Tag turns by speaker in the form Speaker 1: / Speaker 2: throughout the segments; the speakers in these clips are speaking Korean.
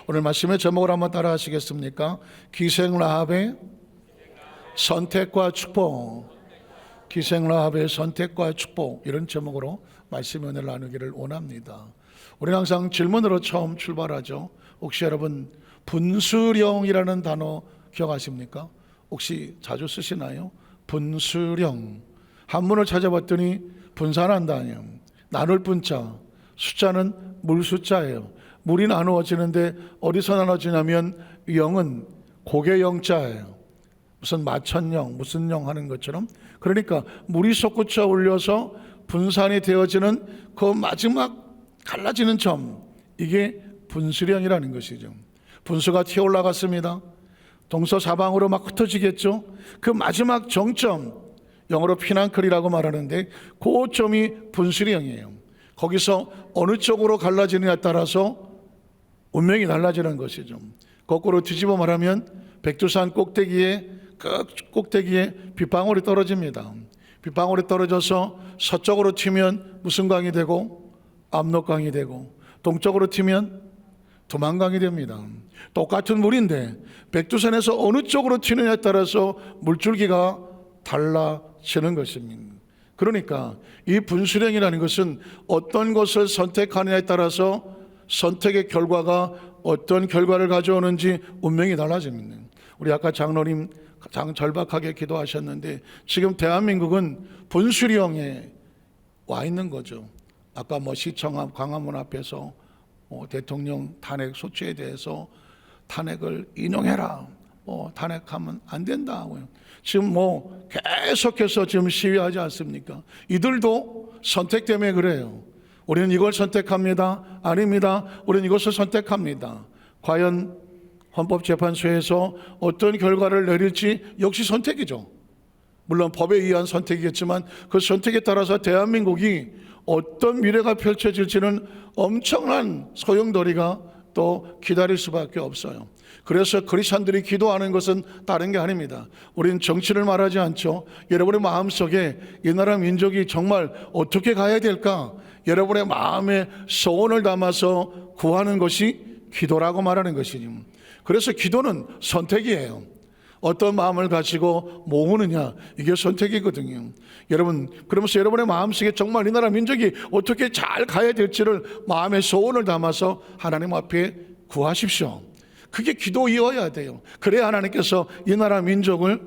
Speaker 1: 오늘 말씀의 제목을 한번 따라 하시겠습니까? 기생라합의 선택과 축복. 기생라합의 선택과 축복, 이런 제목으로 말씀의 은혜를 나누기를 원합니다. 우리는 항상 질문으로 처음 출발하죠. 혹시 여러분 분수령이라는 단어 기억하십니까? 혹시 자주 쓰시나요? 분수령. 한문을 찾아봤더니 분산한다요, 나눌 분자, 숫자는 물 숫자예요. 물이 나누어지는데 어디서 나눠지냐면 영은 고개 영자예요. 무슨 마천령, 무슨 령 하는 것처럼. 그러니까 물이 솟구쳐 올려서 분산이 되어지는 그 마지막 갈라지는 점, 이게 분수령이라는 것이죠. 분수가 튀어 올라갔습니다. 동서사방으로 막 흩어지겠죠. 그 마지막 정점, 영어로 피난클이라고 말하는데 그 점이 분수령이에요. 거기서 어느 쪽으로 갈라지느냐에 따라서 운명이 달라지는 것이죠. 거꾸로 뒤집어 말하면 백두산 꼭대기에, 그 꼭대기에 빗방울이 떨어집니다. 빗방울이 떨어져서 서쪽으로 튀면 무슨 강이 되고 압록강이 되고, 동쪽으로 튀면 두만강이 됩니다. 똑같은 물인데 백두산에서 어느 쪽으로 튀느냐에 따라서 물줄기가 달라지는 것입니다. 그러니까 이 분수령이라는 것은 어떤 것을 선택하느냐에 따라서 선택의 결과가 어떤 결과를 가져오는지 운명이 달라집니다. 우리 아까 장로님 절박하게 기도하셨는데 지금 대한민국은 분수령에 와 있는 거죠. 아까 시청 앞 광화문 앞에서 대통령 탄핵 소추에 대해서 탄핵을 인용해라, 탄핵하면 안 된다고요. 지금 계속해서 지금 시위하지 않습니까? 이들도 선택 때문에 그래요. 우리는 이걸 선택합니다. 아닙니다. 우리는 이것을 선택합니다. 과연 헌법재판소에서 어떤 결과를 내릴지 역시 선택이죠. 물론 법에 의한 선택이겠지만 그 선택에 따라서 대한민국이 어떤 미래가 펼쳐질지는 엄청난 소용돌이가 또 기다릴 수밖에 없어요. 그래서 크리스찬들이 기도하는 것은 다른 게 아닙니다. 우리는 정치를 말하지 않죠. 여러분의 마음속에 이 나라 민족이 정말 어떻게 가야 될까, 여러분의 마음에 소원을 담아서 구하는 것이 기도라고 말하는 것이죠. 그래서 기도는 선택이에요. 어떤 마음을 가지고 모으느냐, 이게 선택이거든요. 여러분, 그러면서 여러분의 마음속에 정말 이 나라 민족이 어떻게 잘 가야 될지를 마음의 소원을 담아서 하나님 앞에 구하십시오. 그게 기도이어야 돼요. 그래야 하나님께서 이 나라 민족을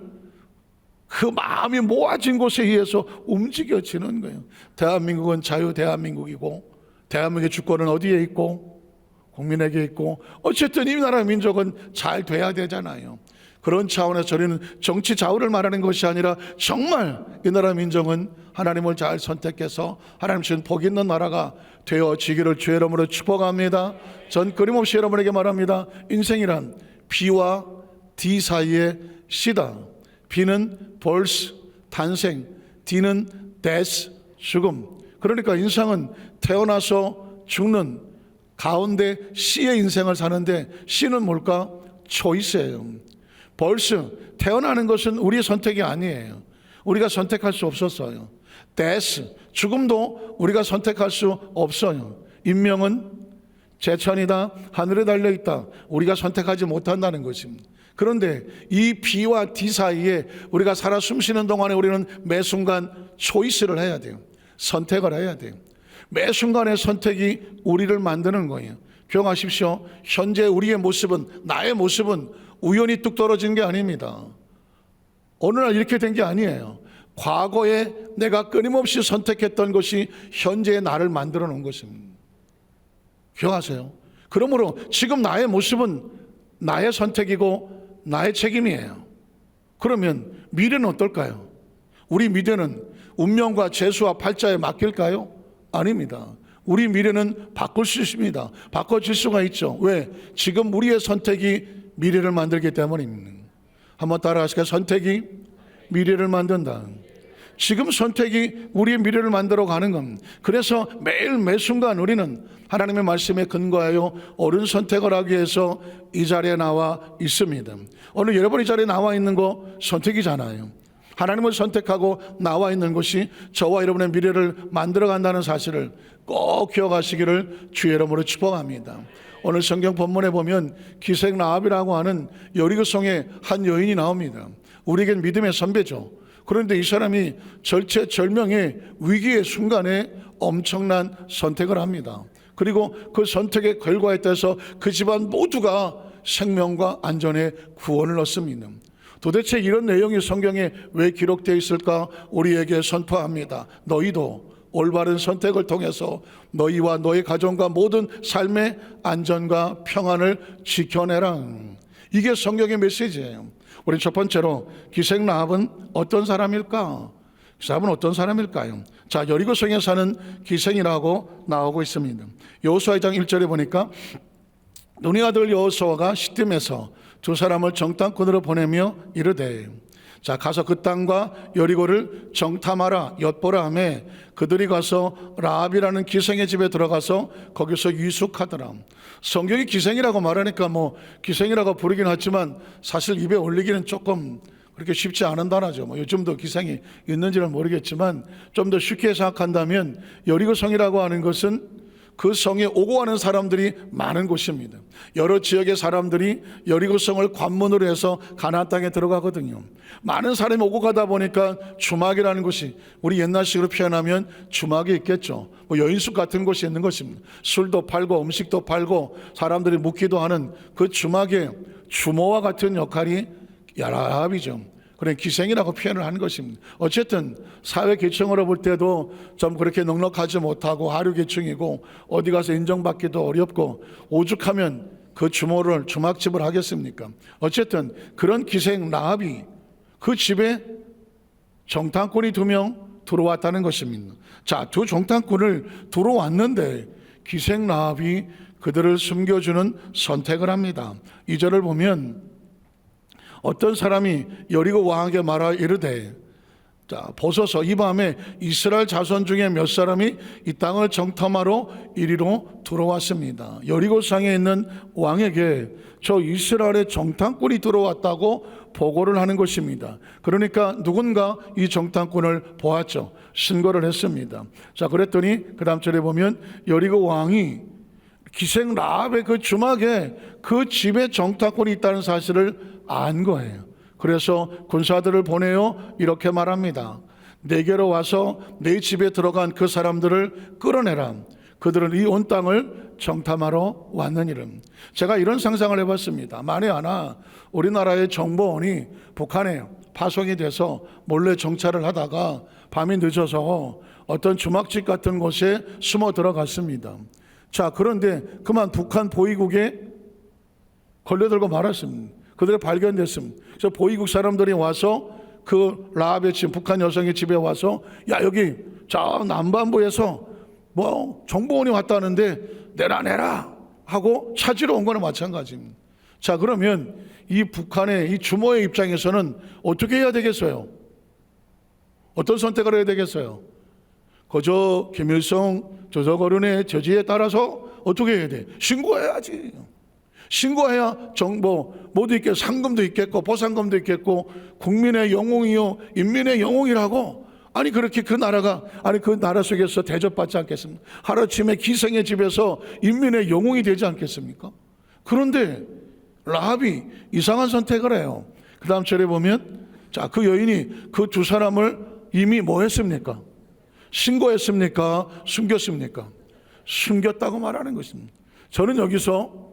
Speaker 1: 그 마음이 모아진 곳에 의해서 움직여지는 거예요. 대한민국은 자유 대한민국이고, 대한민국의 주권은 어디에 있고 국민에게 있고, 어쨌든 이 나라 민족은 잘 돼야 되잖아요. 그런 차원에서 저희는 정치 좌우를 말하는 것이 아니라 정말 이 나라 민족은 하나님을 잘 선택해서 하나님 주신 복 있는 나라가 되어지기를 주의 이름으로 축복합니다. 전 끊임없이 여러분에게 말합니다. 인생이란 B와 D 사이의 C다. B는 birth, 탄생, D는 death, 죽음. 그러니까 인생은 태어나서 죽는 가운데 C의 인생을 사는데, C는 뭘까? 초이스예요. 벌써 태어나는 것은 우리의 선택이 아니에요. 우리가 선택할 수 없었어요. death, 죽음도 우리가 선택할 수 없어요. 인명은 제천이다, 하늘에 달려있다, 우리가 선택하지 못한다는 것입니다. 그런데 이 B와 D 사이에 우리가 살아 숨쉬는 동안에 우리는 매 순간 초이스를 해야 돼요. 선택을 해야 돼요. 매 순간의 선택이 우리를 만드는 거예요. 기억하십시오. 현재 우리의 모습은, 나의 모습은 우연히 뚝 떨어진 게 아닙니다. 어느 날 이렇게 된 게 아니에요. 과거에 내가 끊임없이 선택했던 것이 현재의 나를 만들어 놓은 것입니다. 기억하세요. 그러므로 지금 나의 모습은 나의 선택이고 나의 책임이에요. 그러면 미래는 어떨까요? 우리 미래는 운명과 재수와 팔자에 맡길까요? 아닙니다. 우리 미래는 바꿀 수 있습니다. 바꿔질 수가 있죠. 왜? 지금 우리의 선택이 미래를 만들기 때문입니다. 한번 따라 하실까요? 선택이 미래를 만든다. 지금 선택이 우리의 미래를 만들어 가는 겁니다. 그래서 매일 매 순간 우리는 하나님의 말씀에 근거하여 옳은 선택을 하기 위해서 이 자리에 나와 있습니다. 오늘 여러분 이 자리에 나와 있는 거 선택이잖아요. 하나님을 선택하고 나와 있는 것이 저와 여러분의 미래를 만들어 간다는 사실을 꼭 기억하시기를 주의 이름으로 축복합니다. 오늘 성경 본문에 보면 기생 라합이라고 하는 여리고성의 한 여인이 나옵니다. 우리에겐 믿음의 선배죠. 그런데 이 사람이 절체절명의 위기의 순간에 엄청난 선택을 합니다. 그리고 그 선택의 결과에 따라서 그 집안 모두가 생명과 안전에 구원을 얻습니다. 도대체 이런 내용이 성경에 왜 기록되어 있을까? 우리에게 선포합니다. 너희도 올바른 선택을 통해서 너희와 너희 가정과 모든 삶의 안전과 평안을 지켜내라. 이게 성경의 메시지예요. 우리 첫 번째로 기생 라합은 어떤 사람일까? 그 사람은 어떤 사람일까요? 자, 여리고성에 사는 기생이라고 나오고 있습니다. 여호수아 2장 1절에 보니까 눈의 아들 여호수아가 시딤에서 두 사람을 정탐꾼으로 보내며 이르되, 자, 가서 그 땅과 여리고를 정탐하라 엿보라 하매 그들이 가서 라합이라는 기생의 집에 들어가서 거기서 유숙하더라. 성경이 기생이라고 말하니까 뭐 기생이라고 부르긴 하지만 사실 입에 올리기는 조금 그렇게 쉽지 않은 단어죠. 뭐 요즘도 기생이 있는지는 모르겠지만 좀 더 쉽게 생각한다면 여리고성이라고 하는 것은 그 성에 오고 가는 사람들이 많은 곳입니다. 여러 지역의 사람들이 여리고성을 관문으로 해서 가나안 땅에 들어가거든요. 많은 사람이 오고 가다 보니까 주막이라는 곳이, 우리 옛날식으로 표현하면 주막이 있겠죠. 뭐 여인숙 같은 곳이 있는 것입니다. 술도 팔고 음식도 팔고 사람들이 묵기도 하는 그 주막의 주모와 같은 역할이 라합이죠. 그래, 기생이라고 표현을 한 것입니다. 어쨌든 사회 계층으로 볼 때도 좀 그렇게 넉넉하지 못하고 하류 계층이고 어디 가서 인정받기도 어렵고 오죽하면 그 주모를 주막집을 하겠습니까? 어쨌든 그런 기생 라합이 그 집에 정탐꾼이 2명 들어왔다는 것입니다. 자, 두 정탐꾼을 들어왔는데 기생 라합이 그들을 숨겨주는 선택을 합니다. 2절을 보면 어떤 사람이 여리고 왕에게 말하 이르되, 자, 보소서 이 밤에 이스라엘 자손 중에 몇 사람이 이 땅을 정탐하러 이리로 들어왔습니다. 여리고성에 있는 왕에게 저 이스라엘의 정탐꾼이 들어왔다고 보고를 하는 것입니다. 그러니까 누군가 이 정탐꾼을 보았죠. 신고를 했습니다. 자, 그랬더니 그 다음 절에 보면 여리고 왕이 기생 라합의 그 주막에 그 집에 정탐꾼이 있다는 사실을 안 거예요. 그래서 군사들을 보내어 이렇게 말합니다. 내게로 와서 내 집에 들어간 그 사람들을 끌어내라. 그들은 이 온 땅을 정탐하러 왔느니라. 제가 이런 상상을 해봤습니다. 만에 하나 우리나라의 정보원이 북한에 파송이 돼서 몰래 정찰을 하다가 밤이 늦어서 어떤 주막집 같은 곳에 숨어 들어갔습니다. 자, 그런데 그만 북한 보위국에 걸려들고 말았습니다. 그들이 발견됐습니다. 그래서 보위국 사람들이 와서 그 라합의 집, 북한 여성의 집에 와서, 야, 여기 저 남반부에서 뭐 정보원이 왔다는데 내라 하고 찾으러 온 거나 마찬가지입니다. 자, 그러면 이 북한의 이 주모의 입장에서는 어떻게 해야 되겠어요? 어떤 선택을 해야 되겠어요? 그저 김일성 저저거른의 저지에 따라서 어떻게 해야 돼? 신고해야지. 신고해야 정보 모두 있겠고 상금도 있겠고 보상금도 있겠고 국민의 영웅이요 인민의 영웅이라고, 아니 그렇게 그 나라가, 아니 그 나라 속에서 대접받지 않겠습니까? 하루아침에 기생의 집에서 인민의 영웅이 되지 않겠습니까? 그런데 라합이 이상한 선택을 해요. 그 다음 절에 보면, 자, 그 여인이 그 두 사람을 이미 뭐 했습니까? 신고했습니까? 숨겼습니까? 숨겼다고 말하는 것입니다. 저는 여기서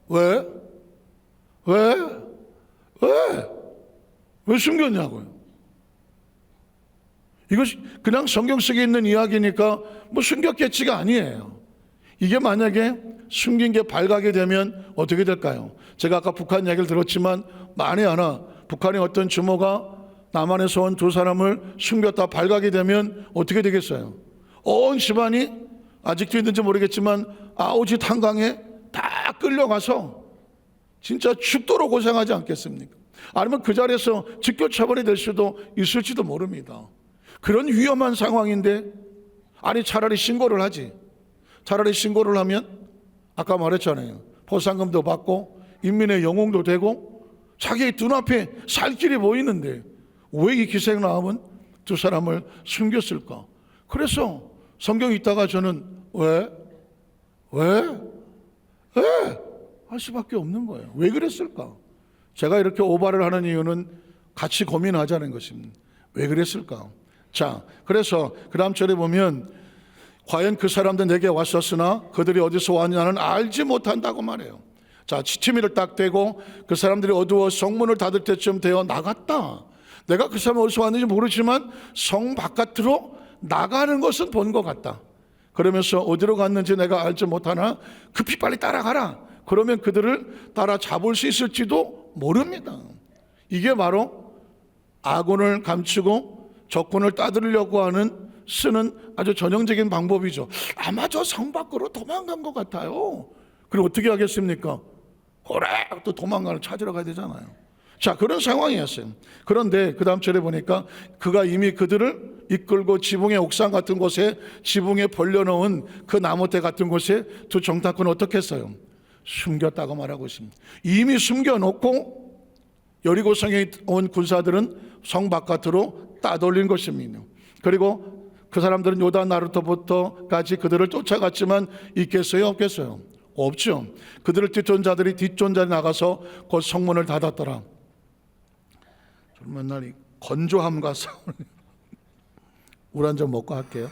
Speaker 1: 왜 숨겼냐고요. 이것이 그냥 성경 속에 있는 이야기니까 뭐 숨겼겠지가 아니에요. 이게 만약에 숨긴 게 발각이 되면 어떻게 될까요? 제가 아까 북한 이야기를 들었지만 만에 하나 북한의 어떤 주모가 남한에서 온 두 사람을 숨겼다 발각이 되면 어떻게 되겠어요? 온 집안이 아직도 있는지 모르겠지만 아우짓 한강에 다 끌려가서 진짜 죽도록 고생하지 않겠습니까? 아니면 그 자리에서 직교처벌이 될 수도 있을지도 모릅니다. 그런 위험한 상황인데, 아니 차라리 신고를 하지. 차라리 신고를 하면 아까 말했잖아요. 보상금도 받고 인민의 영웅도 되고 자기 눈앞에 살 길이 보이는데 왜 이 기생 라합은 두 사람을 숨겼을까? 그래서 성경에 있다가 저는 왜 할 수밖에 없는 거예요. 왜 그랬을까? 제가 이렇게 오바를 하는 이유는 같이 고민하자는 것입니다. 왜 그랬을까? 자, 그래서 그 다음 절에 보면 과연 그 사람들 내게 왔었으나 그들이 어디서 왔냐는 알지 못한다고 말해요. 자, 지침이를 딱 대고 그 사람들이 어두워 성문을 닫을 때쯤 되어 나갔다. 내가 그 사람이 어디서 왔는지 모르지만 성 바깥으로 나가는 것은 본 것 같다. 그러면서 어디로 갔는지 내가 알지 못하나 급히 빨리 따라가라. 그러면 그들을 따라 잡을 수 있을지도 모릅니다. 이게 바로 아군을 감추고 적군을 따들려고 하는 쓰는 아주 전형적인 방법이죠. 아마 저 성 밖으로 도망간 것 같아요. 그럼 어떻게 하겠습니까? 그래, 또 도망가는 찾으러 가야 되잖아요. 자, 그런 상황이었어요. 그런데 그 다음 절에 보니까 그가 이미 그들을 이끌고 지붕의 옥상 같은 곳에, 지붕에 벌려놓은 그 나무대 같은 곳에 두 정탐꾼을 어떻게 했어요? 숨겼다고 말하고 있습니다. 이미 숨겨놓고 여리고성에 온 군사들은 성 바깥으로 따돌린 것입니다. 그리고 그 사람들은 요단 나루터부터까지 그들을 쫓아갔지만 있겠어요? 없겠어요? 없죠. 그들을 쫓은 자들이 뒷전자에 나가서 곧 성문을 닫았더라. 저는 맨날 이 건조함과 싸우는 물 한 잔 먹고 할게요.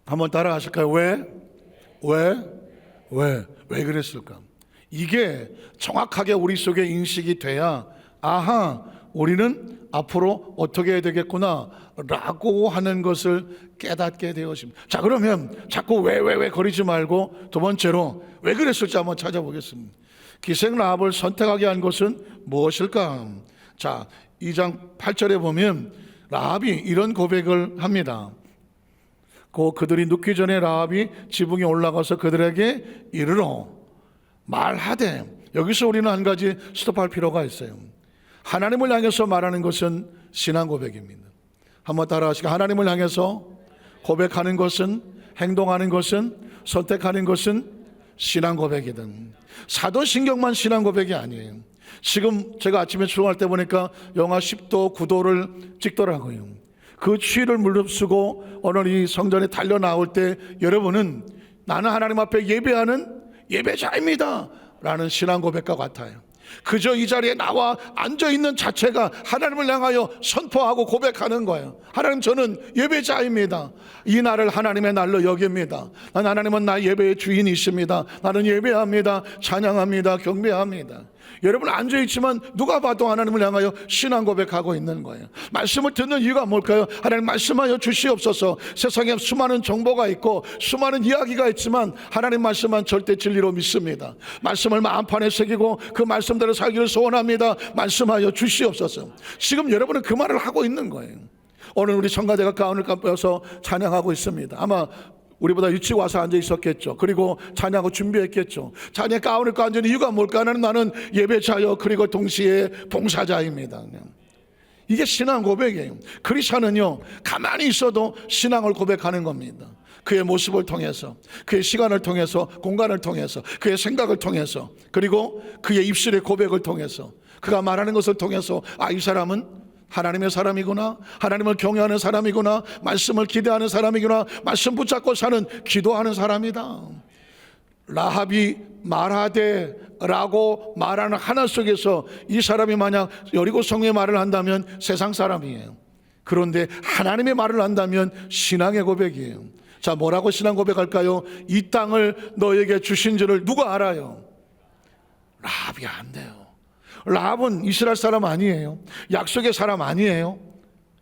Speaker 1: 한번 따라 하실까요? 왜 그랬을까? 이게 정확하게 우리 속에 인식이 돼야 아하, 우리는 앞으로 어떻게 해야 되겠구나 라고 하는 것을 깨닫게 되었습니다. 자, 그러면 자꾸 왜 거리지 말고 두 번째로 왜 그랬을지 한번 찾아보겠습니다. 기생 라합을 선택하게 한 것은 무엇일까? 자, 2장 8절에 보면 라합이 이런 고백을 합니다. 그들이 눕기 전에 라합이 지붕에 올라가서 그들에게 이르러 말하되, 여기서 우리는 한 가지 스톱할 필요가 있어요. 하나님을 향해서 말하는 것은 신앙 고백입니다. 한번 따라 하시고, 하나님을 향해서 고백하는 것은, 행동하는 것은, 선택하는 것은 신앙 고백이든 사도신경만 신앙 고백이 아니에요. 지금 제가 아침에 출근할 때 보니까 영하 10도 9도를 찍더라고요. 그 추위를 무릅쓰고 오늘 이 성전에 달려 나올 때 여러분은 나는 하나님 앞에 예배하는 예배자입니다 라는 신앙 고백과 같아요. 그저 이 자리에 나와 앉아있는 자체가 하나님을 향하여 선포하고 고백하는 거예요. 하나님, 저는 예배자입니다. 이 날을 하나님의 날로 여깁니다. 하나님은 나의 예배의 주인이십니다. 나는 예배합니다. 찬양합니다. 경배합니다. 여러분 앉아있지만 누가 봐도 하나님을 향하여 신앙 고백하고 있는 거예요. 말씀을 듣는 이유가 뭘까요? 하나님 말씀하여 주시옵소서. 세상에 수많은 정보가 있고 수많은 이야기가 있지만 하나님 말씀만 절대 진리로 믿습니다. 말씀을 마음판에 새기고 그 말씀대로 살기를 소원합니다. 말씀하여 주시옵소서. 지금 여러분은 그 말을 하고 있는 거예요. 오늘 우리 청가대가 가운을 깜빡여서 찬양하고 있습니다. 아마 우리보다 일찍 와서 앉아 있었겠죠. 그리고 찬양하고 준비했겠죠. 찬양 가운을 입고 앉은 이유가 뭘까? 나는 예배자요 그리고 동시에 봉사자입니다. 이게 신앙 고백이에요. 크리스천은요, 가만히 있어도 신앙을 고백하는 겁니다. 그의 모습을 통해서, 그의 시간을 통해서, 공간을 통해서, 그의 생각을 통해서, 그리고 그의 입술의 고백을 통해서, 그가 말하는 것을 통해서, 아, 이 사람은 하나님의 사람이구나, 하나님을 경외하는 사람이구나, 말씀을 기대하는 사람이구나, 말씀 붙잡고 사는 기도하는 사람이다. 라합이 말하되 라고 말하는 하나 속에서 이 사람이 만약 여리고성의 말을 한다면 세상 사람이에요. 그런데 하나님의 말을 한다면 신앙의 고백이에요. 자, 뭐라고 신앙 고백할까요? 이 땅을 너에게 주신 줄을 누가 알아요? 라합이 안 돼요. 라합은 이스라엘 사람 아니에요. 약속의 사람 아니에요.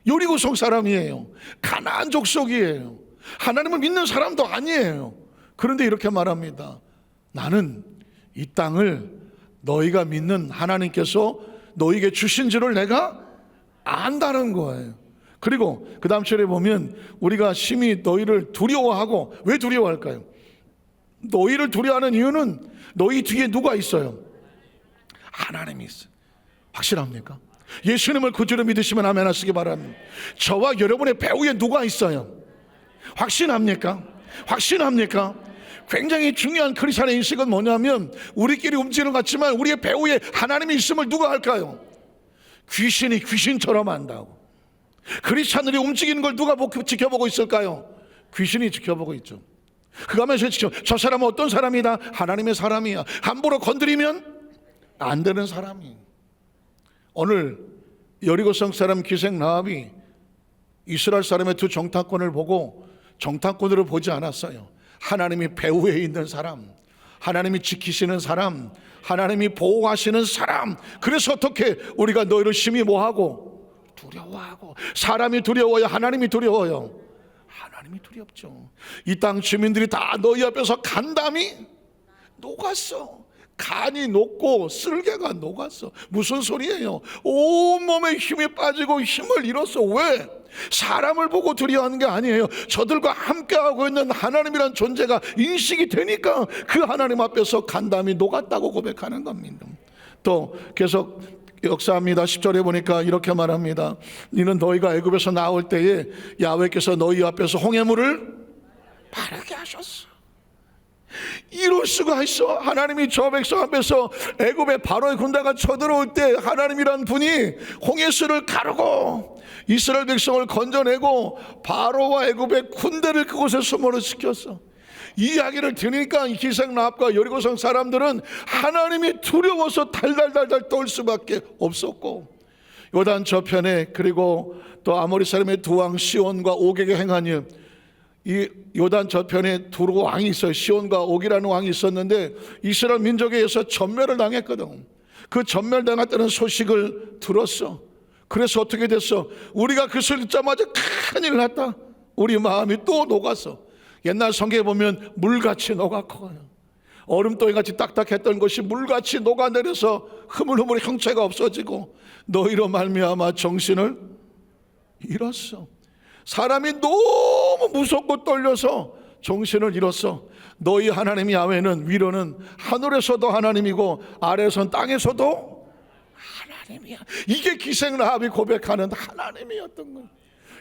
Speaker 1: 여리고성 사람이에요. 가나안 족속이에요. 하나님을 믿는 사람도 아니에요. 그런데 이렇게 말합니다. 나는 이 땅을 너희가 믿는 하나님께서 너희에게 주신 줄을 내가 안다는 거예요. 그리고 그 다음 절에 보면 우리가 심히 너희를 두려워하고, 왜 두려워할까요? 너희를 두려워하는 이유는 너희 뒤에 누가 있어요? 하나님이 있어요. 확실합니까? 예수님을 구주로 믿으시면 아멘 하시기 바랍니다. 저와 여러분의 배후에 누가 있어요? 확신합니까? 확신합니까? 굉장히 중요한 크리스천의 인식은 뭐냐면 우리끼리 움직이는 것 같지만 우리의 배후에 하나님이 있음을 누가 할까요? 귀신이 귀신처럼 한다고. 크리스천들이 움직이는 걸 누가 지켜보고 있을까요? 귀신이 지켜보고 있죠. 그가 하면서 저 사람은 어떤 사람이다? 하나님의 사람이야. 함부로 건드리면 안 되는 사람이. 오늘 여리고성 사람 기생 라합이 이스라엘 사람의 두 정탐꾼을 보고 정탐꾼으로 보지 않았어요. 하나님이 배후에 있는 사람, 하나님이 지키시는 사람, 하나님이 보호하시는 사람. 그래서 어떻게 우리가 너희를 심히 뭐하고? 두려워하고. 사람이 두려워요? 하나님이 두려워요? 하나님이 두렵죠. 이 땅 주민들이 다 너희 앞에서 간담이 녹았어. 간이 녹고 쓸개가 녹았어. 무슨 소리예요? 온몸에 힘이 빠지고 힘을 잃었어. 왜? 사람을 보고 두려워하는 게 아니에요. 저들과 함께하고 있는 하나님이란 존재가 인식이 되니까 그 하나님 앞에서 간담이 녹았다고 고백하는 겁니다. 또 계속 역사합니다. 10절에 보니까 이렇게 말합니다. 이는 너희가 애굽에서 나올 때에 야훼께서 너희 앞에서 홍해물을 마르게 하셨어. 이럴 수가 있어. 하나님이 저 백성 앞에서 애굽의 바로의 군대가 쳐들어올 때 하나님이란 분이 홍해수를 가르고 이스라엘 백성을 건져내고 바로와 애굽의 군대를 그곳에 수모를 시켰어. 이 이야기를 들으니까 이 기생 라합과 여리고성 사람들은 하나님이 두려워서 달달달달 떨 수밖에 없었고, 요단 저편에 그리고 또 아모리 사람의 두 왕 시온과 옥에게 행한 일, 이 요단 저편에 두 왕이 있어요. 시온과 옥이라는 왕이 있었는데 이스라엘 민족에 의해서 전멸을 당했거든. 그 전멸당했다는 소식을 들었어. 그래서 어떻게 됐어? 우리가 그 소리 듣자마자 큰일 났다. 우리 마음이 또 녹았어. 옛날 성경에 보면 물같이 녹았거든요. 얼음덩이같이 딱딱했던 것이 물같이 녹아내려서 흐물흐물 형체가 없어지고 너희로 말미암아 정신을 잃었어. 사람이 너무 무섭고 떨려서 정신을 잃었어. 너희 하나님 야훼는 위로는 하늘에서도 하나님이고 아래에서는 땅에서도 하나님이야. 이게 기생 라합이 고백하는 하나님이었던 거예요.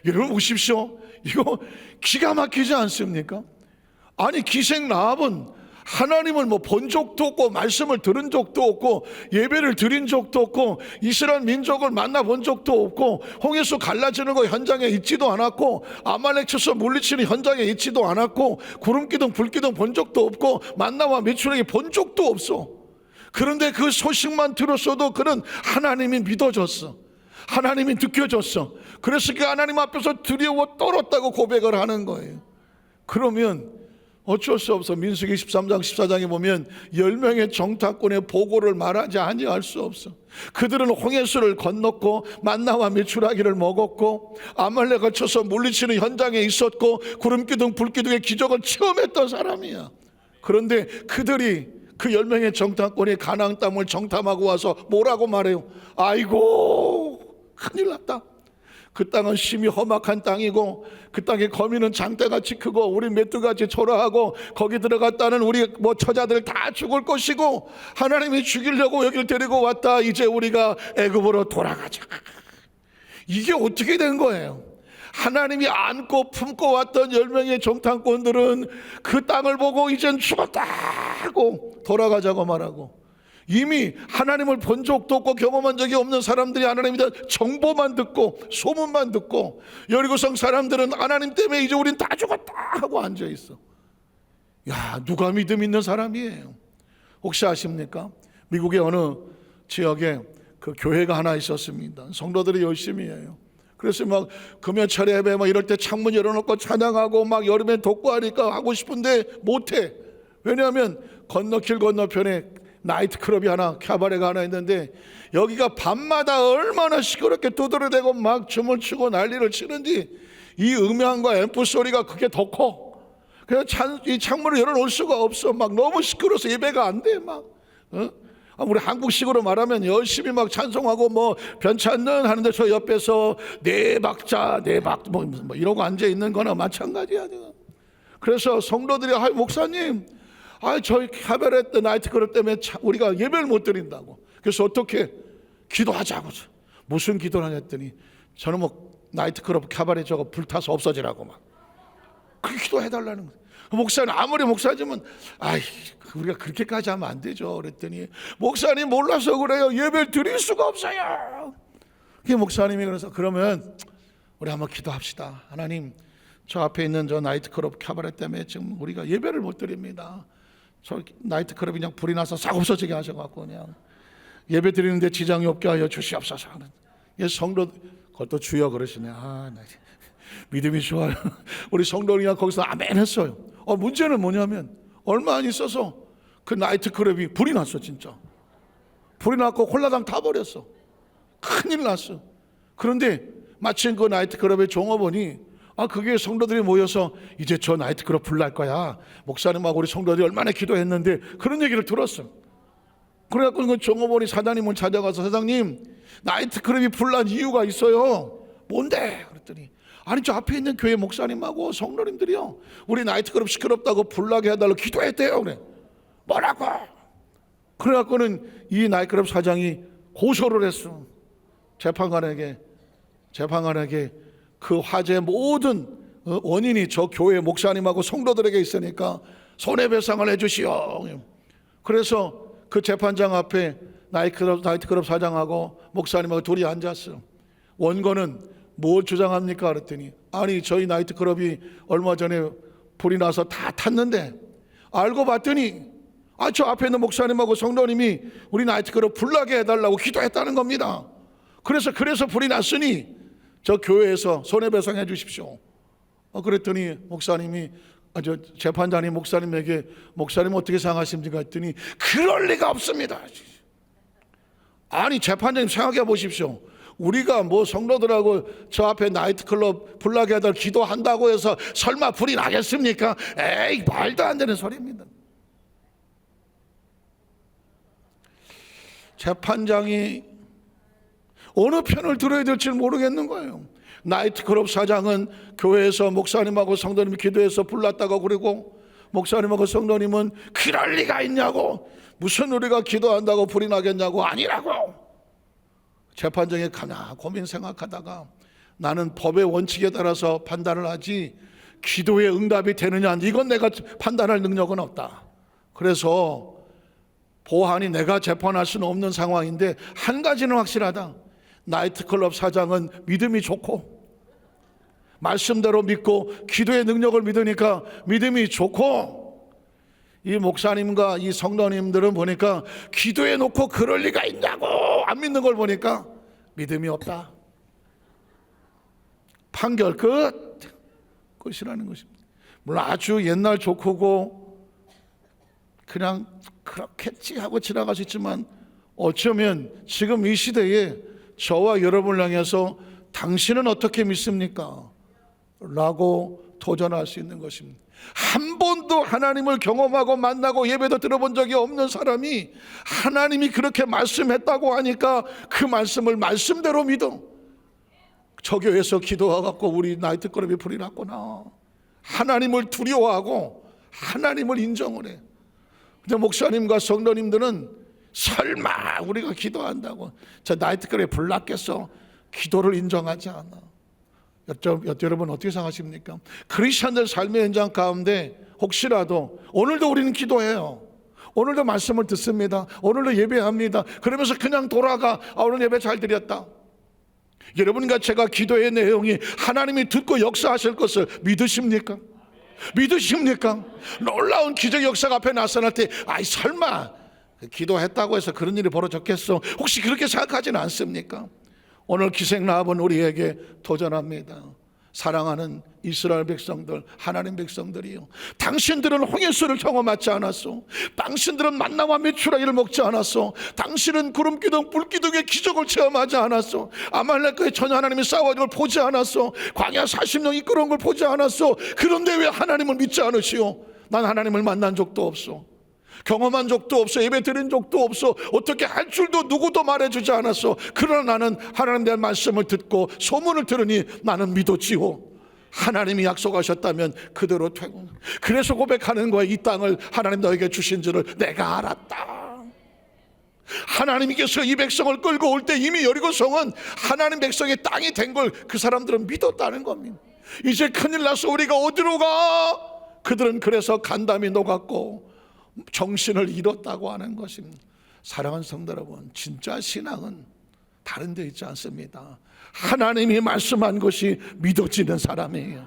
Speaker 1: 여러분 보십시오. 이거 기가 막히지 않습니까? 아니 기생 라합은 하나님을 본 적도 없고 말씀을 들은 적도 없고 예배를 드린 적도 없고 이스라엘 민족을 만나본 적도 없고 홍해수 갈라지는 거 현장에 있지도 않았고 아말렉 쳐서 물리치는 현장에 있지도 않았고 구름기둥 불기둥 본 적도 없고 만나와 메추라기 본 적도 없어. 그런데 그 소식만 들었어도 그는 하나님이 믿어졌어. 하나님이 느껴졌어. 그래서 그 하나님 앞에서 두려워 떨었다고 고백을 하는 거예요. 그러면 어쩔 수 없어. 민수기 13장 14장에 보면 10명의 정탐꾼의 보고를 말하지 아니할 수 없어. 그들은 홍해수를 건넜고 만나와 메추라기를 먹었고 아말렉을 쳐서 물리치는 현장에 있었고 구름기둥 불기둥의 기적을 체험했던 사람이야. 그런데 그들이 그 10명의 정탐꾼이 가나안 땅을 정탐하고 와서 뭐라고 말해요? 아이고 큰일 났다. 그 땅은 심히 험악한 땅이고 그 땅에 거미는 장대같이 크고 우리 메뚜기같이 초라하고 거기 들어갔다는 우리 처자들 다 죽을 것이고 하나님이 죽이려고 여기를 데리고 왔다. 이제 우리가 애굽으로 돌아가자. 이게 어떻게 된 거예요? 하나님이 안고 품고 왔던 10명의 정탐꾼들은 그 땅을 보고 이젠 죽었다고 돌아가자고 말하고, 이미 하나님을 본 적도 없고 경험한 적이 없는 사람들이 하나님에 대한 정보만 듣고 소문만 듣고 여리고성 사람들은 하나님 때문에 이제 우린 다 죽었다 하고 앉아있어. 야, 누가 믿음 있는 사람이에요? 혹시 아십니까? 미국의 어느 지역에 그 교회가 하나 있었습니다. 성도들이 열심히 해요. 그래서 막 금요철에 예배 이럴 때 창문 열어놓고 찬양하고 막 여름에 덥고 하니까 하고 싶은데 못해. 왜냐하면 건너길 건너편에 나이트클럽이 하나, 캬바레가 하나 있는데 여기가 밤마다 얼마나 시끄럽게 두드러대고 막 춤을 추고 난리를 치는지 이 음향과 앰프 소리가 그게 더 커. 그래서 이 창문을 열어놓을 수가 없어. 막 너무 시끄러워서 예배가 안 돼. 막 우리 한국식으로 말하면 열심히 막 찬송하고 변찮는 하는데 저 옆에서 네 박자 뭐 이러고 앉아 있는 거나 마찬가지야. 그래서 성도들이 목사님, 저희 카바레 때 나이트클럽 때문에 우리가 예배를 못 드린다고. 그래서 어떻게 기도하자고. 무슨 기도를 하냐 했더니 저는 나이트클럽 카바레 저거 불타서 없어지라고 막 그렇게 기도해달라는 거예요. 목사님, 아무리 목사님은 우리가 그렇게까지 하면 안 되죠. 그랬더니 목사님 몰라서 그래요. 예배를 드릴 수가 없어요. 그게 목사님이 그래서 그러면 우리 한번 기도합시다. 하나님, 저 앞에 있는 저 나이트클럽 캐바레 때문에 지금 우리가 예배를 못 드립니다. 저 나이트클럽이 그냥 불이 나서 싹 없어지게 하셔갖고 그냥 예배 드리는데 지장이 없게 하여 주시옵소서 하는 성도, 그것도 주여 그러시네. 나 믿음이 좋아요. 우리 성도님이 거기서 아멘 했어요. 문제는 뭐냐면 얼마 안 있어서 그 나이트클럽이 불이 났어. 진짜 불이 났고 홀라당 타버렸어. 큰일 났어. 그런데 마침 그 나이트클럽의 종업원이 그게 성도들이 모여서 이제 저 나이트클럽 불 날 거야, 목사님하고 우리 성도들이 얼마나 기도했는데 그런 얘기를 들었어. 그래갖고 그 종업원이 사장님을 찾아가서 사장님, 나이트클럽이 불난 이유가 있어요. 뭔데? 그랬더니 아니 저 앞에 있는 교회 목사님하고 성도님들이요 우리 나이트클럽 시끄럽다고 불나게 해달라고 기도했대요. 그래. 뭐라고? 그래갖고는 이 나이트클럽 사장이 고소를 했어. 재판관에게 그 화재의 모든 원인이 저 교회 목사님하고 성도들에게 있으니까 손해배상을 해주시오. 그래서 그 재판장 앞에 나이트클럽 사장하고 목사님하고 둘이 앉았어. 원고는 뭘 주장합니까? 그랬더니 아니 저희 나이트클럽이 얼마 전에 불이 나서 다 탔는데 알고 봤더니 저 앞에 있는 목사님하고 성도님이 우리 나이트클럽 불나게 해달라고 기도했다는 겁니다. 그래서 불이 났으니 저 교회에서 손해배상 해주십시오. 그랬더니 목사님이 저 재판장이 목사님에게 목사님 어떻게 생각하십니까? 했더니 그럴 리가 없습니다. 아니 재판장님 생각해 보십시오. 우리가 뭐 성도들하고 저 앞에 나이트클럽 불나게 해달 기도한다고 해서 설마 불이 나겠습니까? 에이, 말도 안 되는 소리입니다. 재판장이 어느 편을 들어야 될지 모르겠는 거예요. 나이트클럽 사장은 교회에서 목사님하고 성도님이 기도해서 불났다고 그러고, 목사님하고 성도님은 그럴 리가 있냐고, 무슨 우리가 기도한다고 불이 나겠냐고, 아니라고. 재판장이 가나 고민 생각하다가 나는 법의 원칙에 따라서 판단을 하지 기도의 응답이 되느냐 이건 내가 판단할 능력은 없다. 그래서 보안이 내가 재판할 수는 없는 상황인데 한 가지는 확실하다. 나이트클럽 사장은 믿음이 좋고 말씀대로 믿고 기도의 능력을 믿으니까 믿음이 좋고, 이 목사님과 이 성도님들은 보니까 기도해 놓고 그럴 리가 있냐고 안 믿는 걸 보니까 믿음이 없다. 판결 끝이라는 것입니다. 물론 아주 옛날 조크고 그냥 그렇겠지 하고 지나갈 수 있지만 어쩌면 지금 이 시대에 저와 여러분을 향해서 당신은 어떻게 믿습니까? 라고 도전할 수 있는 것입니다. 한 번도 하나님을 경험하고 만나고 예배도 들어본 적이 없는 사람이 하나님이 그렇게 말씀했다고 하니까 그 말씀을 말씀대로 믿어. 저 교회에서 기도하고 우리 나이트클럽이 불이 났구나. 하나님을 두려워하고 하나님을 인정을 해. 근데 목사님과 성도님들은 설마 우리가 기도한다고 저 나이트클럽에 불 났겠어? 기도를 인정하지 않아. 여러분 어떻게 생각하십니까? 크리스천들 삶의 현장 가운데 혹시라도 오늘도 우리는 기도해요. 오늘도 말씀을 듣습니다. 오늘도 예배합니다. 그러면서 그냥 돌아가 오늘 예배 잘 드렸다. 여러분과 제가 기도의 내용이 하나님이 듣고 역사하실 것을 믿으십니까? 믿으십니까? 놀라운 기적 역사가 앞에 나타날 때 설마 기도했다고 해서 그런 일이 벌어졌겠어? 혹시 그렇게 생각하지는 않습니까? 오늘 기생라합은 우리에게 도전합니다. 사랑하는 이스라엘 백성들, 하나님 백성들이요, 당신들은 홍해수를 경험하지 않았소. 당신들은 만나와 메추라기를 먹지 않았소. 당신은 구름기둥 불기둥의 기적을 체험하지 않았소. 아말렉과의 전혀 하나님이 싸워준 걸 보지 않았소. 광야 40년 이끌어온 걸 보지 않았소. 그런데 왜 하나님을 믿지 않으시오? 난 하나님을 만난 적도 없소. 경험한 적도 없어. 예배 드린 적도 없어. 어떻게 할 줄도 누구도 말해주지 않았어. 그러나 나는 하나님 대한 말씀을 듣고 소문을 들으니 나는 믿었지요. 하나님이 약속하셨다면 그대로 되고, 그래서 고백하는 거야. 이 땅을 하나님 너에게 주신 줄을 내가 알았다. 하나님께서 이 백성을 끌고 올 때 이미 여리고성은 하나님 백성의 땅이 된 걸 그 사람들은 믿었다는 겁니다. 이제 큰일 나서 우리가 어디로 가? 그들은 그래서 간담이 녹았고 정신을 잃었다고 하는 것입니다. 사랑하는 성도 여러분, 진짜 신앙은 다른 데 있지 않습니다. 하나님이 말씀한 것이 믿어지는 사람이에요.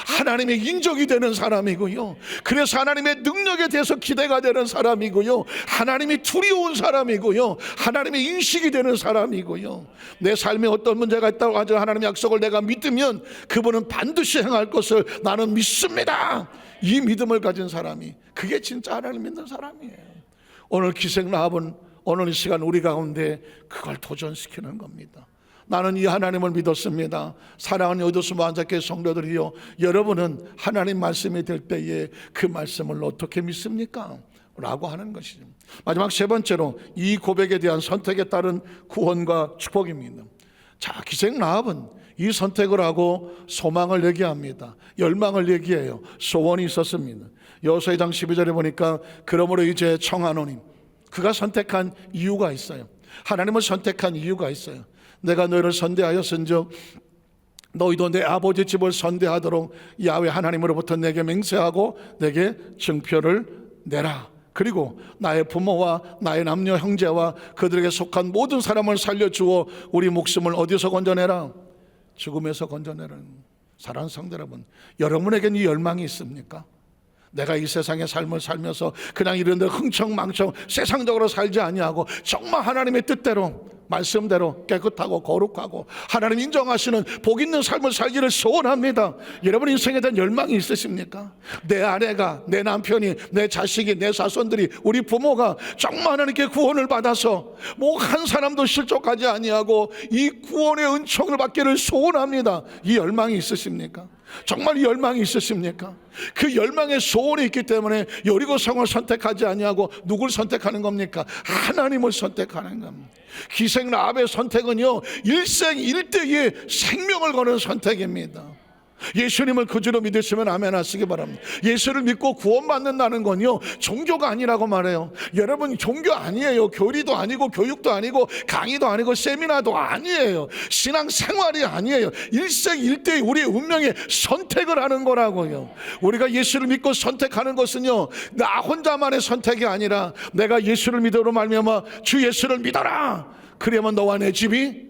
Speaker 1: 하나님의 인적이 되는 사람이고요. 그래서 하나님의 능력에 대해서 기대가 되는 사람이고요. 하나님이 두려운 사람이고요. 하나님의 인식이 되는 사람이고요. 내 삶에 어떤 문제가 있다고 하죠. 하나님의 약속을 내가 믿으면 그분은 반드시 행할 것을 나는 믿습니다. 이 믿음을 가진 사람이, 그게 진짜 하나님 믿는 사람이에요. 오늘 기생 라합은 오늘 이 시간 우리 가운데 그걸 도전시키는 겁니다. 나는 이 하나님을 믿었습니다. 사랑하는 여도수 만작교회 성도들이요, 여러분은 하나님 말씀이 될 때에 그 말씀을 어떻게 믿습니까? 라고 하는 것이죠. 마지막 세 번째로 이 고백에 대한 선택에 따른 구원과 축복입니다. 자, 기생 라합은 이 선택을 하고 소망을 얘기합니다. 열망을 얘기해요. 소원이 있었습니다. 여호수아 2장 12절에 보니까 그러므로 이제 청하노니, 그가 선택한 이유가 있어요. 하나님을 선택한 이유가 있어요. 내가 너희를 선대하였은즉 너희도 내 아버지 집을 선대하도록 야훼 하나님으로부터 내게 맹세하고 내게 증표를 내라. 그리고 나의 부모와 나의 남녀 형제와 그들에게 속한 모든 사람을 살려주어 우리 목숨을 어디서 건져내라? 죽음에서 건져내라. 사랑하는 성도 여러분, 여러분에겐 이 열망이 있습니까? 내가 이 세상의 삶을 살면서 그냥 이런 데 흥청망청 세상적으로 살지 아니하고 정말 하나님의 뜻대로, 말씀대로 깨끗하고 거룩하고 하나님 인정하시는 복 있는 삶을 살기를 소원합니다. 여러분 인생에 대한 열망이 있으십니까? 내 아내가, 내 남편이, 내 자식이, 내 자손들이, 우리 부모가 정말 하나님께 구원을 받아서 뭐 한 사람도 실족하지 아니하고 이 구원의 은총을 받기를 소원합니다. 이 열망이 있으십니까? 정말 이 열망이 있으십니까? 그 열망의 소원이 있기 때문에 여리고성을 선택하지 아니하고 누굴 선택하는 겁니까? 하나님을 선택하는 겁니다. 기생 라합의 선택은요, 일생일대의 생명을 거는 선택입니다. 예수님을 그주로 믿으시면 아멘 하시기 바랍니다. 예수를 믿고 구원받는다는 건요, 종교가 아니라고 말해요. 여러분, 종교 아니에요. 교리도 아니고 교육도 아니고 강의도 아니고 세미나도 아니에요. 신앙생활이 아니에요. 일생일대의 우리의 운명에 선택을 하는 거라고요. 우리가 예수를 믿고 선택하는 것은요, 나 혼자만의 선택이 아니라 내가 예수를 믿으로 말미암아 주 예수를 믿어라, 그러면 너와 내 집이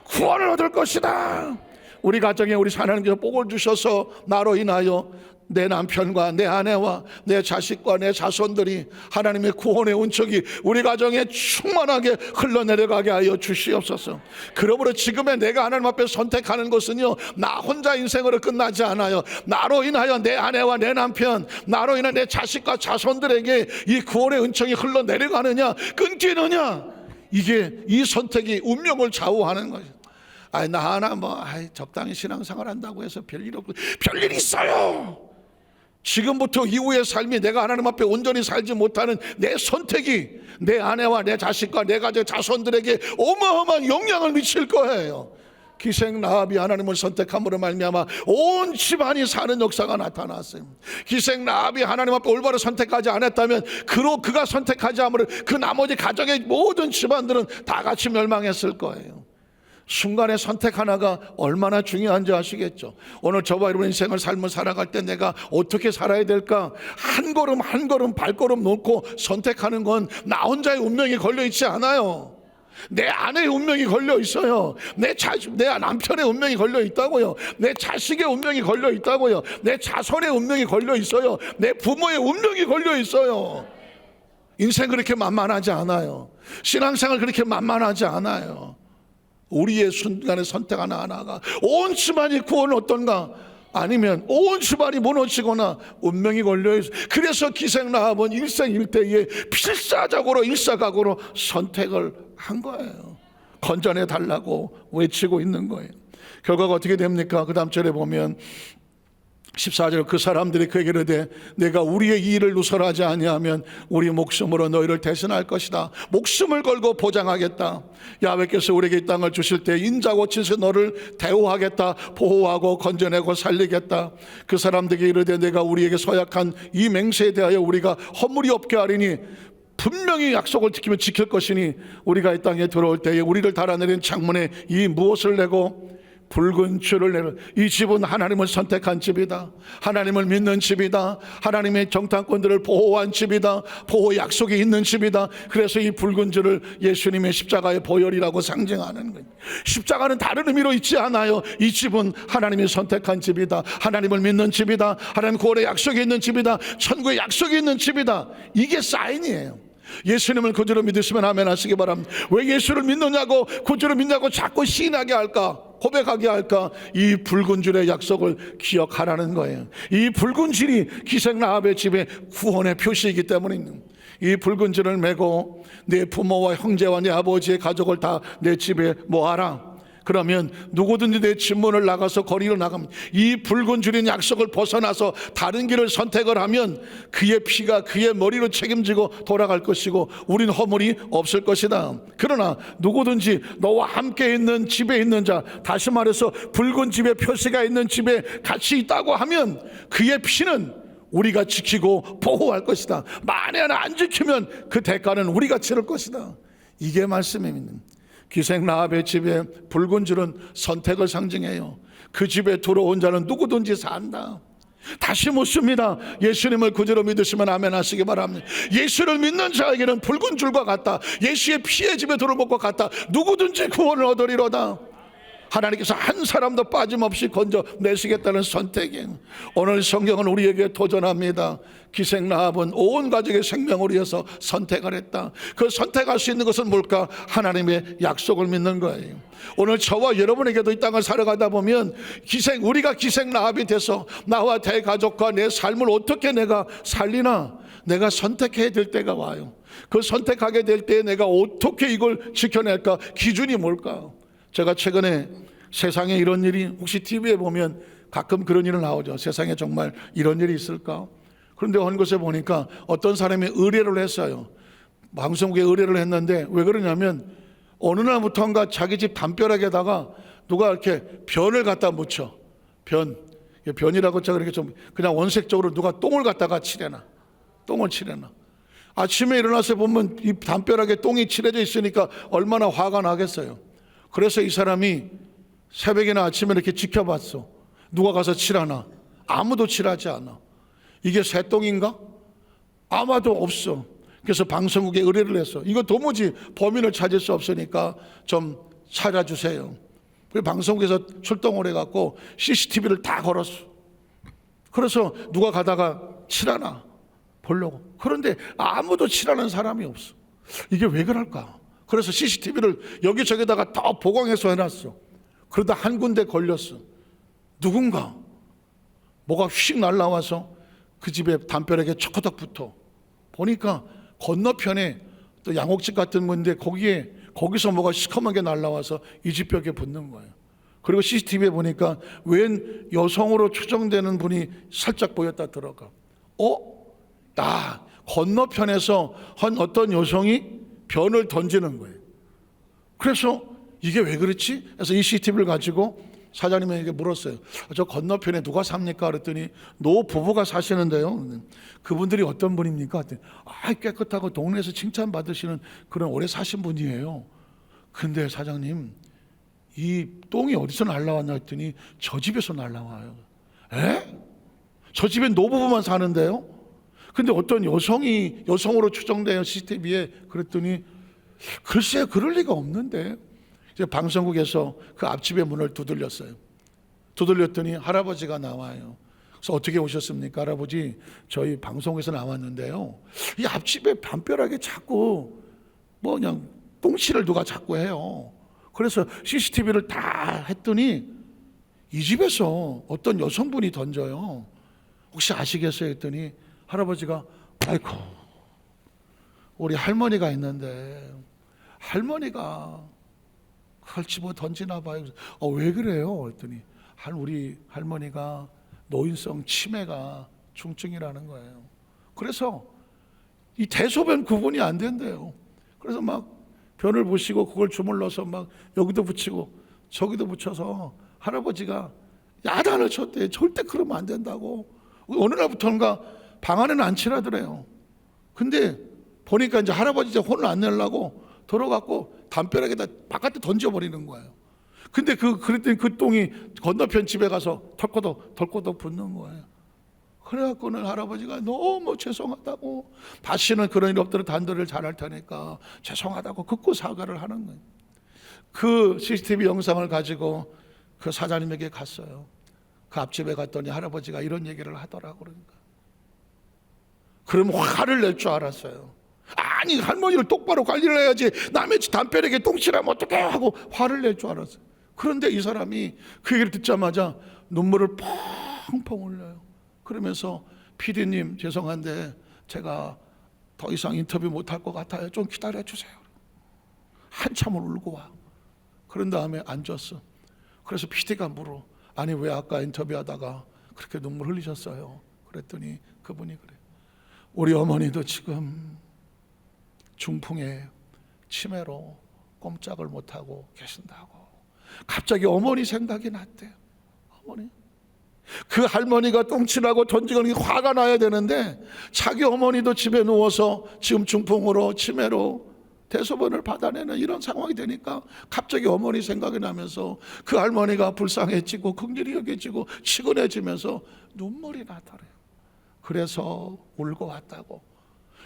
Speaker 1: 구원을 얻을 것이다. 우리 가정에 우리 하나님께서 복을 주셔서 나로 인하여 내 남편과 내 아내와 내 자식과 내 자손들이 하나님의 구원의 운척이 우리 가정에 충만하게 흘러내려가게 하여 주시옵소서. 그러므로 지금의 내가 하나님 앞에 선택하는 것은요, 나 혼자 인생으로 끝나지 않아요. 나로 인하여 내 아내와 내 남편, 나로 인하여 내 자식과 자손들에게 이 구원의 은총이 흘러내려가느냐 끊기느냐, 이게 이 선택이 운명을 좌우하는 거예요. 나 하나 적당히 신앙생활 한다고 해서 별일 없고, 별일 있어요. 지금부터 이후의 삶이 내가 하나님 앞에 온전히 살지 못하는 내 선택이 내 아내와 내 자식과 내 가족 자손들에게 어마어마한 영향을 미칠 거예요. 기생 라합이 하나님을 선택함으로 말미암아 온 집안이 사는 역사가 나타났어요. 기생 라합이 하나님 앞에 올바로 선택하지 않았다면 그가 선택하지 않으면 그 나머지 가정의 모든 집안들은 다 같이 멸망했을 거예요. 순간의 선택 하나가 얼마나 중요한지 아시겠죠? 오늘 저와 여러분 인생을 삶을 살아갈 때 내가 어떻게 살아야 될까? 한 걸음 한 걸음 발걸음 놓고 선택하는 건 나 혼자의 운명이 걸려있지 않아요. 내 아내의 운명이 걸려 있어요. 내 남편의 운명이 걸려 있다고요. 내 자식의 운명이 걸려 있다고요. 내 자손의 운명이 걸려 있어요. 내 부모의 운명이 걸려 있어요. 인생 그렇게 만만하지 않아요. 신앙생활 그렇게 만만하지 않아요. 우리의 순간의 선택 하나하나가 온 집안이 구원을 얻던가 아니면 온 집안이 무너지거나 운명이 걸려있어요. 그래서 기생 라합은 일생일대에 필사적으로 일사각오로 선택을 한 거예요. 건져내 달라고 외치고 있는 거예요. 결과가 어떻게 됩니까? 그 다음 절에 보면 14절, 그 사람들이 그에게 이르되 내가 우리의 이 일을 누설하지 아니하면 우리 목숨으로 너희를 대신할 것이다. 목숨을 걸고 보장하겠다. 야훼께서 우리에게 이 땅을 주실 때 인자고 친서 너를 대우하겠다. 보호하고 건져내고 살리겠다. 그 사람들에게 이르되 내가 우리에게 서약한 이 맹세에 대하여 우리가 허물이 없게 하리니 분명히 약속을 지키면 지킬 것이니 우리가 이 땅에 들어올 때에 우리를 달아내린 창문에 이 무엇을 내고 붉은 줄을 내려. 이 집은 하나님을 선택한 집이다. 하나님을 믿는 집이다. 하나님의 정탐꾼들을 보호한 집이다. 보호 약속이 있는 집이다. 그래서 이 붉은 줄을 예수님의 십자가의 보혈이라고 상징하는 거예요. 십자가는 다른 의미로 있지 않아요. 이 집은 하나님이 선택한 집이다. 하나님을 믿는 집이다. 하나님 구원의 약속이 있는 집이다. 천국의 약속이 있는 집이다. 이게 사인이에요. 예수님을 구주로 믿으시면 아멘 하시기 바랍니다. 왜 예수를 믿느냐고, 구주로 믿냐고 자꾸 시인하게 할까, 고백하게 할까? 이 붉은 줄의 약속을 기억하라는 거예요. 이 붉은 줄이 기생라합의 집의 구원의 표시이기 때문입니다. 이 붉은 줄을 메고 내 부모와 형제와 내 아버지의 가족을 다 내 집에 모아라. 그러면 누구든지 내 집 문을 나가서 거리로 나가면 이 붉은 줄인 약속을 벗어나서 다른 길을 선택을 하면 그의 피가 그의 머리로 책임지고 돌아갈 것이고 우린 허물이 없을 것이다. 그러나 누구든지 너와 함께 있는 집에 있는 자, 다시 말해서 붉은 집에 표시가 있는 집에 같이 있다고 하면 그의 피는 우리가 지키고 보호할 것이다. 만에 안 지키면 그 대가는 우리가 치를 것이다. 이게 말씀입니다. 기생라합의 집에 붉은 줄은 선택을 상징해요. 그 집에 들어온 자는 누구든지 산다. 다시 묻습니다. 예수님을 구주로 믿으시면 아멘 하시기 바랍니다. 예수를 믿는 자에게는 붉은 줄과 같다. 예수의 피의 집에 들어올 것과 같다. 누구든지 구원을 얻으리로다. 하나님께서 한 사람도 빠짐없이 건져내시겠다는 선택이에요. 오늘 성경은 우리에게 도전합니다. 기생라합은 온 가족의 생명을 위해서 선택을 했다. 그 선택할 수 있는 것은 뭘까? 하나님의 약속을 믿는 거예요. 오늘 저와 여러분에게도 이 땅을 살아가다 보면 우리가 기생라합이 돼서 나와 대가족과 내 삶을 어떻게 내가 살리나, 내가 선택해야 될 때가 와요. 그 선택하게 될 때 내가 어떻게 이걸 지켜낼까? 기준이 뭘까? 제가 최근에 세상에 이런 일이, 혹시 TV에 보면 가끔 그런 일이 나오죠. 세상에 정말 이런 일이 있을까? 그런데 어느 곳에 보니까 어떤 사람이 의뢰를 했어요. 방송국에 의뢰를 했는데 왜 그러냐면 어느 날부터인가 자기 집 담벼락에다가 누가 이렇게 변을 갖다 묻혀. 변이라고 제가 이렇게 좀 그냥 원색적으로 누가 똥을 갖다가 칠해놔. 똥을 칠해놔. 아침에 일어나서 보면 이 담벼락에 똥이 칠해져 있으니까 얼마나 화가 나겠어요. 그래서 이 사람이 새벽이나 아침에 이렇게 지켜봤어. 누가 가서 칠하나? 아무도 칠하지 않아. 이게 새똥인가? 아마도 없어. 그래서 방송국에 의뢰를 했어. 이거 도무지 범인을 찾을 수 없으니까 좀 찾아주세요. 그래서 방송국에서 출동을 해갖고 CCTV를 다 걸었어. 그래서 누가 가다가 칠하나 보려고. 그런데 아무도 칠하는 사람이 없어. 이게 왜 그럴까? 그래서 CCTV를 여기저기다가 다 보강해서 해놨어. 그러다 한 군데 걸렸어. 누군가 뭐가 휙 날라와서 그 집에 담벼락에 초코덕 붙어. 보니까 건너편에 또 양옥집 같은 건데 거기서 뭐가 시커먼 게 날라와서 이 집 벽에 붙는 거예요. 그리고 CCTV에 보니까 웬 여성으로 추정되는 분이 살짝 보였다 들어가. 건너편에서 한 어떤 여성이 변을 던지는 거예요. 그래서 이게 왜 그렇지? 그래서 이 CCTV를 가지고 사장님에게 물었어요. 저 건너편에 누가 삽니까? 그랬더니 노 부부가 사시는데요. 그분들이 어떤 분입니까? 그랬더니 깨끗하고 동네에서 칭찬받으시는 그런 오래 사신 분이에요. 근데 사장님, 이 똥이 어디서 날라왔나 했더니 저 집에서 날라와요. 에? 저 집에 노부부만 사는데요? 근데 어떤 여성으로 추정돼요, CCTV에. 그랬더니 글쎄, 그럴 리가 없는데. 이제 방송국에서 그 앞집의 문을 두들렸어요. 두들렸더니 할아버지가 나와요. 그래서 어떻게 오셨습니까? 할아버지, 저희 방송국에서 나왔는데요, 이 앞집에 담벼락에 자꾸 그냥 똥칠을 누가 자꾸 해요. 그래서 CCTV를 다 했더니 이 집에서 어떤 여성분이 던져요. 혹시 아시겠어요? 했더니 할아버지가 아이고, 우리 할머니가 있는데 할머니가 그걸 집어 던지나 봐요. 왜 그래요? 했더니 우리 할머니가 노인성 치매가 중증이라는 거예요. 그래서 이 대소변 구분이 안 된대요. 그래서 막 변을 보시고 그걸 주물러서 막 여기도 붙이고 저기도 붙여서 할아버지가 야단을 쳤대요. 절대 그러면 안 된다고. 어느 날부터인가 방 안에는 안 칠하더래요. 근데 보니까 이제 할아버지 혼을 안 내려고 들어갔고 담벼락에다 바깥에 던져버리는 거예요. 근데 그랬더니 그 똥이 건너편 집에 가서 덜커덕 붙는 거예요. 그래갖고는 할아버지가 너무 죄송하다고, 다시는 그런 일 없도록 단도를 잘할 테니까 죄송하다고 극구 사과를 하는 거예요. 그 CCTV 영상을 가지고 그 사장님에게 갔어요. 그 앞집에 갔더니 할아버지가 이런 얘기를 하더라고. 그러니까 그러면 화를 낼 줄 알았어요. 아니, 할머니를 똑바로 관리를 해야지, 남의 집 담벼락에 똥칠하면 어떡해 하고 화를 낼 줄 알았어요. 그런데 이 사람이 그 얘기를 듣자마자 눈물을 펑펑 흘려요. 그러면서 PD님 죄송한데 제가 더 이상 인터뷰 못할 것 같아요. 좀 기다려주세요. 한참을 울고 와. 그런 다음에 앉았어. 그래서 PD가 물어. 아니, 왜 아까 인터뷰하다가 그렇게 눈물 흘리셨어요? 그랬더니 그분이 그래요. 우리 어머니도 지금 중풍에 치매로 꼼짝을 못하고 계신다고. 갑자기 어머니 생각이 났대요. 어머니, 그 할머니가 똥칠하고 던지고 화가 나야 되는데 자기 어머니도 집에 누워서 지금 중풍으로 치매로 대소변을 받아내는 이런 상황이 되니까 갑자기 어머니 생각이 나면서 그 할머니가 불쌍해지고 긍휼히 여겨지고 치근해지면서 눈물이 나더래요. 그래서 울고 왔다고.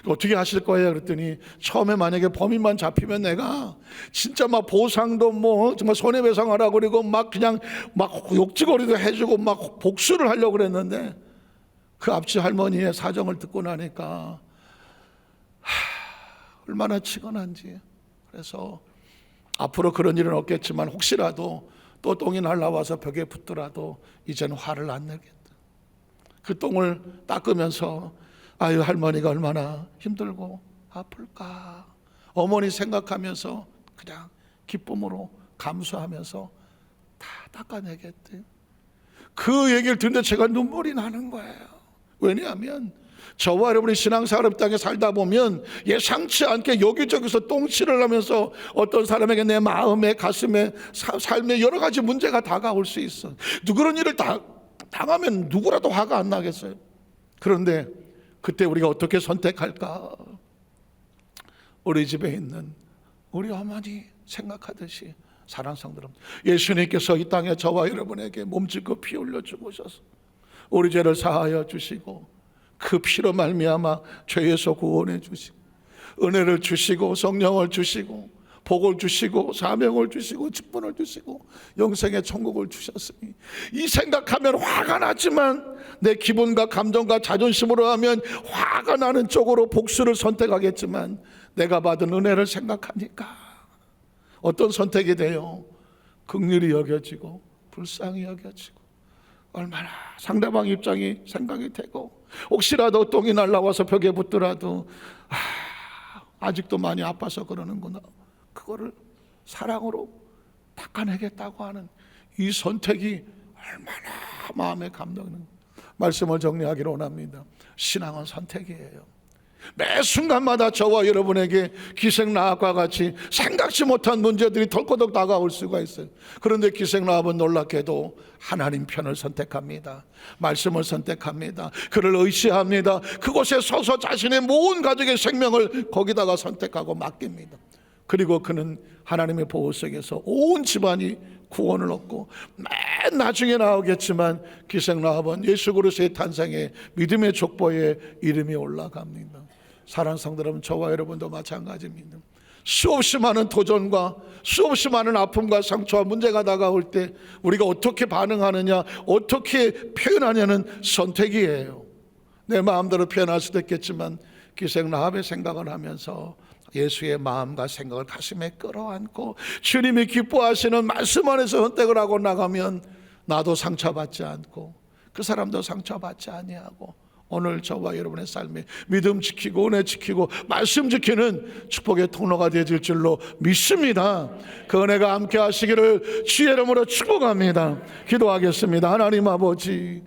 Speaker 1: 어떻게 하실 거예요? 그랬더니 처음에 만약에 범인만 잡히면 내가 진짜 막 보상도 뭐 정말 손해배상하라고 그리고 막 그냥 막 욕지거리도 해주고 막 복수를 하려고 그랬는데 그 앞집 할머니의 사정을 듣고 나니까 얼마나 치근한지. 그래서 앞으로 그런 일은 없겠지만 혹시라도 또 똥이 날라와서 벽에 붙더라도 이제는 화를 안 내겠다. 그 똥을 닦으면서 아유, 할머니가 얼마나 힘들고 아플까, 어머니 생각하면서 그냥 기쁨으로 감수하면서 다 닦아내겠대. 그 얘기를 듣는데 제가 눈물이 나는 거예요. 왜냐하면 저와 여러분이 신앙생활 땅에 살다 보면 예상치 않게 여기저기서 똥칠을 하면서 어떤 사람에게 내 마음에, 가슴에, 삶에 여러 가지 문제가 다가올 수 있어. 그런 일을 당하면 누구라도 화가 안 나겠어요? 그런데 그때 우리가 어떻게 선택할까? 우리 집에 있는 우리 어머니 생각하듯이 사랑성들은 예수님께서 이 땅에 저와 여러분에게 몸짓고 피 흘려 죽으셔서 우리 죄를 사하여 주시고 그 피로 말미암아 죄에서 구원해 주시고 은혜를 주시고 성령을 주시고 복을 주시고 사명을 주시고 직분을 주시고 영생의 천국을 주셨으니 이 생각하면 화가 나지만 내 기분과 감정과 자존심으로 하면 화가 나는 쪽으로 복수를 선택하겠지만 내가 받은 은혜를 생각하니까 어떤 선택이 돼요? 긍휼히 여겨지고 불쌍히 여겨지고 얼마나 상대방 입장이 생각이 되고 혹시라도 똥이 날라와서 벽에 붙더라도 아직도 많이 아파서 그러는구나. 그거를 사랑으로 닦아내겠다고 하는 이 선택이 얼마나 마음에 감동하는 말씀을 정리하기를 원합니다. 신앙은 선택이에요. 매 순간마다 저와 여러분에게 기생라합과 같이 생각지 못한 문제들이 덜커덕 다가올 수가 있어요. 그런데 기생라합은 놀랍게도 하나님 편을 선택합니다. 말씀을 선택합니다. 그를 의시합니다. 그곳에 서서 자신의 모든 가족의 생명을 거기다가 선택하고 맡깁니다. 그리고 그는 하나님의 보호 속에서 온 집안이 구원을 얻고 맨 나중에 나오겠지만 기생라합은 예수 그리스도의 탄생에 믿음의 족보에 이름이 올라갑니다. 사랑하는 성도 여러분, 저와 여러분도 마찬가지입니다. 수없이 많은 도전과 수없이 많은 아픔과 상처와 문제가 다가올 때 우리가 어떻게 반응하느냐, 어떻게 표현하냐는 선택이에요. 내 마음대로 표현할 수도 있겠지만 기생라합의 생각을 하면서 예수의 마음과 생각을 가슴에 끌어안고 주님이 기뻐하시는 말씀 안에서 선택을 하고 나가면 나도 상처받지 않고 그 사람도 상처받지 아니하고 오늘 저와 여러분의 삶에 믿음 지키고 은혜 지키고 말씀 지키는 축복의 통로가 되어질 줄로 믿습니다. 그 은혜가 함께 하시기를 주의 이름으로 축복합니다. 기도하겠습니다. 하나님 아버지,